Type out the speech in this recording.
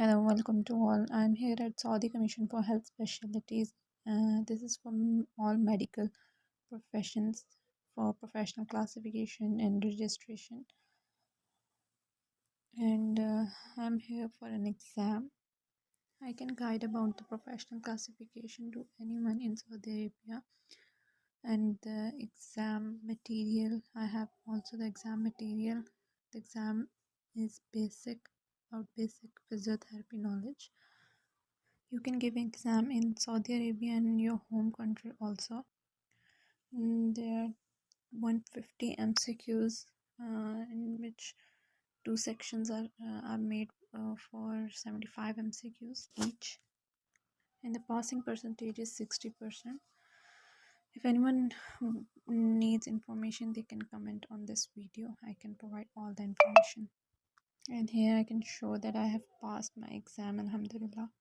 Hello, welcome to all. I'm here at Saudi Commission for Health Specialties. This is from all medical professions for professional classification and registration. And I'm here for an exam. I can guide about the professional classification to anyone in Saudi Arabia. And the exam material, I have also the exam material. The exam is about basic physiotherapy knowledge. You can give exam in Saudi Arabia and your home country also. There are 150 MCQs in which two sections are made for 75 MCQs each, and the passing percentage is 60%. If anyone needs information, they can comment on this video. I can provide all the information. And here I can show that I have passed my exam, alhamdulillah.